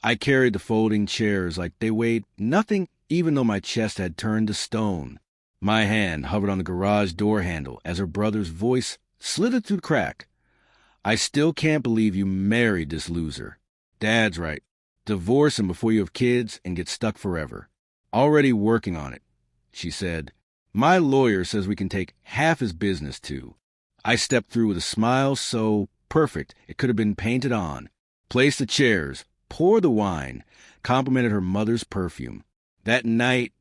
I carried the folding chairs like they weighed nothing, even though my chest had turned to stone. My hand hovered on the garage door handle as her brother's voice slithered through the crack. I still can't believe you married this loser. Dad's right. Divorce him before you have kids and get stuck forever. Already working on it, she said. My lawyer says we can take half his business, too. I stepped through with a smile so perfect it could have been painted on, placed the chairs, poured the wine, complimented her mother's perfume. That night,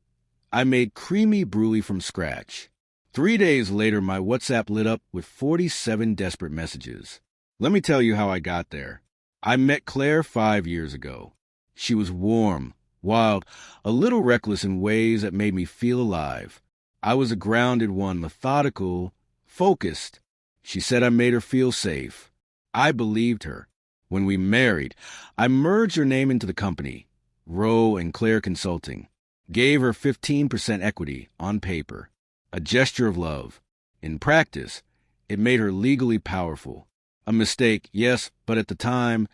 I made creamy brulee from scratch. 3 days later, my WhatsApp lit up with 47 desperate messages. Let me tell you how I got there. I met Claire 5 years ago. She was warm, wild, a little reckless in ways that made me feel alive. I was a grounded one, methodical, focused. She said I made her feel safe. I believed her. When we married, I merged her name into the company, Rowe and Claire Consulting, gave her 15% equity on paper, a gesture of love. In practice, it made her legally powerful. A mistake, yes, but at the time,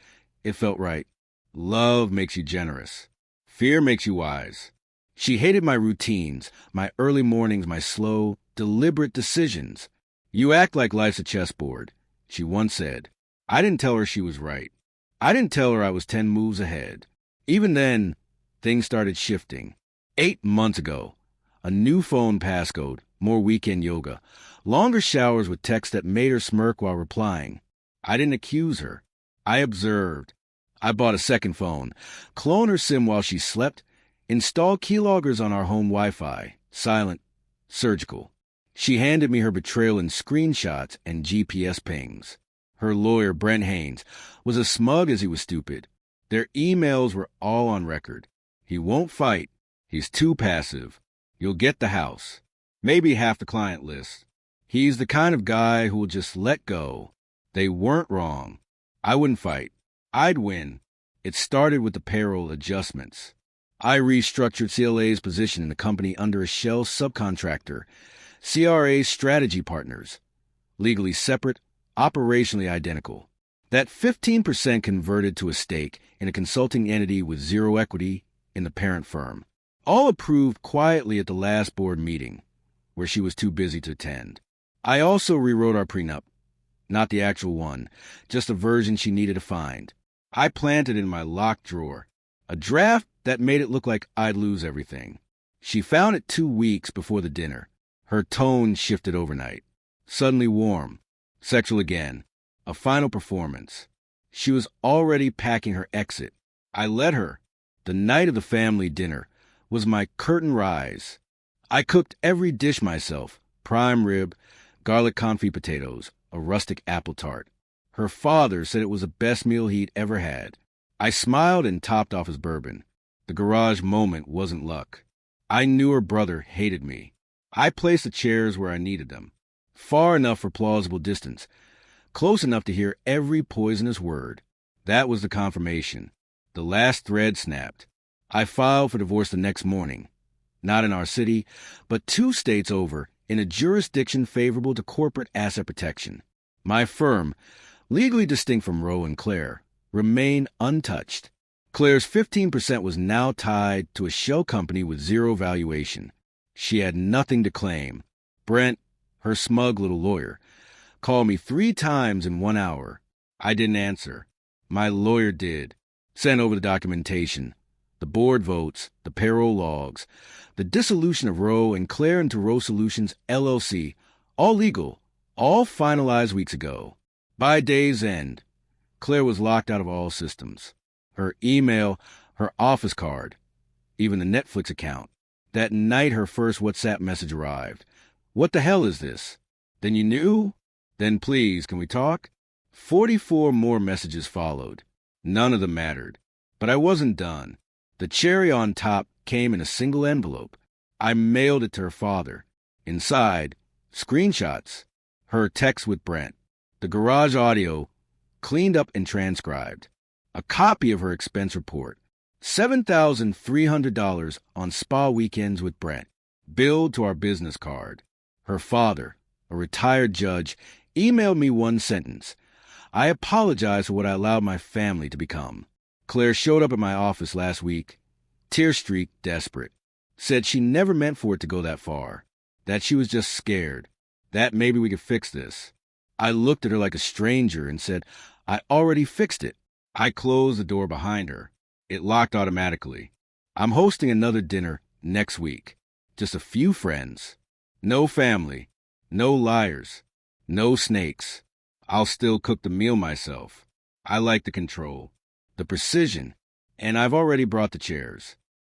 it felt right. Love makes you generous. Fear makes you wise. She hated my routines, my early mornings, my slow, deliberate decisions. You act like life's a chessboard, she once said. I didn't tell her she was right. I didn't tell her I was 10 moves ahead. Even then, things started shifting. 8 months ago, a new phone passcode, more weekend yoga, longer showers with texts that made her smirk while replying. I didn't accuse her. I observed. I bought a second phone, cloned her SIM while she slept, installed keyloggers on our home Wi-Fi, silent, surgical. She handed me her betrayal in screenshots and GPS pings. Her lawyer, Brent Haynes, was as smug as he was stupid. Their emails were all on record. He won't fight. He's too passive. You'll get the house. Maybe half the client list. He's the kind of guy who will just let go. They weren't wrong. I wouldn't fight. I'd win. It started with the payroll adjustments. I restructured CLA's position in the company under a shell subcontractor, CRA Strategy Partners, legally separate, operationally identical. That 15% converted to a stake in a consulting entity with zero equity in the parent firm. All approved quietly at the last board meeting, where she was too busy to attend. I also rewrote our prenup. Not the actual one, just a version she needed to find. I planted it in my locked drawer, a draft that made it look like I'd lose everything. She found it 2 weeks before the dinner. Her tone shifted overnight. Suddenly warm. Sexual again. A final performance. She was already packing her exit. I let her. The night of the family dinner was my curtain rise. I cooked every dish myself. Prime rib, garlic confit potatoes, a rustic apple tart. Her father said it was the best meal he'd ever had. I smiled and topped off his bourbon. The garage moment wasn't luck. I knew her brother hated me. I placed the chairs where I needed them. Far enough for plausible distance. Close enough to hear every poisonous word. That was the confirmation. The last thread snapped. I filed for divorce the next morning. Not in our city, but 2 states over, in a jurisdiction favorable to corporate asset protection. My firm, legally distinct from Rowe and Claire, remained untouched. Claire's 15% was now tied to a shell company with zero valuation. She had nothing to claim. Brent, her smug little lawyer, called me 3 times in 1 hour. I didn't answer. My lawyer did. Sent over the documentation, the board votes, the payroll logs, the dissolution of Rowe and Claire into Rowe Solutions, LLC, all legal, all finalized weeks ago. By day's end, Claire was locked out of all systems. Her email, her office card, even the Netflix account. That night her first WhatsApp message arrived. What the hell is this? Then you knew? Then please, can we talk? 44 more messages followed. None of them mattered. But I wasn't done. The cherry on top came in a single envelope. I mailed it to her father. Inside, screenshots. Her text with Brent. The garage audio, cleaned up and transcribed. A copy of her expense report. $7,300 on spa weekends with Brent. Billed to our business card. Her father, a retired judge, emailed me one sentence. I apologize for what I allowed my family to become. Claire showed up at my office last week, tear-streaked, desperate. Said she never meant for it to go that far, that she was just scared, that maybe we could fix this. I looked at her like a stranger and said, I already fixed it. I closed the door behind her. It locked automatically. I'm hosting another dinner next week. Just a few friends. No family. No liars. No snakes. I'll still cook the meal myself. I like the control, the precision, and I've already brought the chairs.